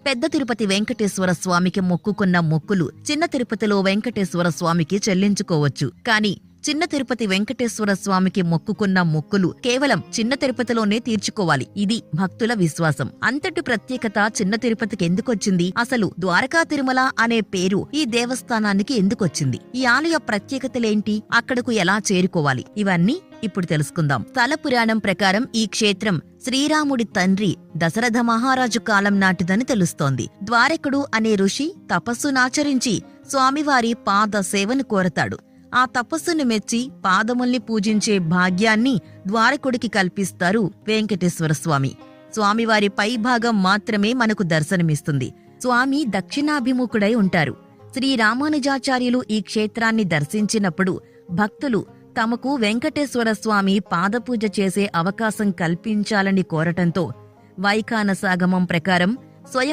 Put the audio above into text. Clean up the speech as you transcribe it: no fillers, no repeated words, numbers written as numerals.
పెద్ద తిరుపతి వెంకటేశ్వర స్వామికి మొక్కుకున్న మొక్కులు చిన్న తిరుపతిలో వెంకటేశ్వర స్వామికి చెల్లించుకోవచ్చు. కానీ చిన్న తిరుపతి వెంకటేశ్వర స్వామికి మొక్కుకున్న మొక్కులు కేవలం చిన్న తిరుపతిలోనే తీర్చుకోవాలి. ఇది భక్తుల విశ్వాసం. అంతటి ప్రత్యేకత చిన్న తిరుపతికి ఎందుకొచ్చింది? అసలు ద్వారకా తిరుమల అనే పేరు ఈ దేవస్థానానికి ఎందుకొచ్చింది? ఈ ఆలయ ప్రత్యేకతలేంటి? అక్కడకు ఎలా చేరుకోవాలి? ఇవన్నీ ఇప్పుడు తెలుసుకుందాం. స్థల పురాణం ప్రకారం ఈ క్షేత్రం శ్రీరాముడి తండ్రి దశరథ మహారాజు కాలం నాటిదని తెలుస్తోంది. ద్వారకుడు అనే ఋషి తపస్సునాచరించి స్వామివారి పాద సేవను కోరతాడు. ఆ తపస్సును మెచ్చి పాదముల్ని పూజించే భాగ్యాన్ని ద్వారకుడికి కల్పిస్తారు వెంకటేశ్వర స్వామి. స్వామివారి పైభాగం మాత్రమే మనకు దర్శనమిస్తుంది. స్వామి దక్షిణాభిముఖుడై ఉంటారు. శ్రీరామానుజాచార్యులు ఈ క్షేత్రాన్ని దర్శించినప్పుడు భక్తులు తమకు వెంకటేశ్వర స్వామి పాదపూజ చేసే అవకాశం కల్పించాలని కోరటంతో వైఖానసాగమం ప్రకారం స్వయం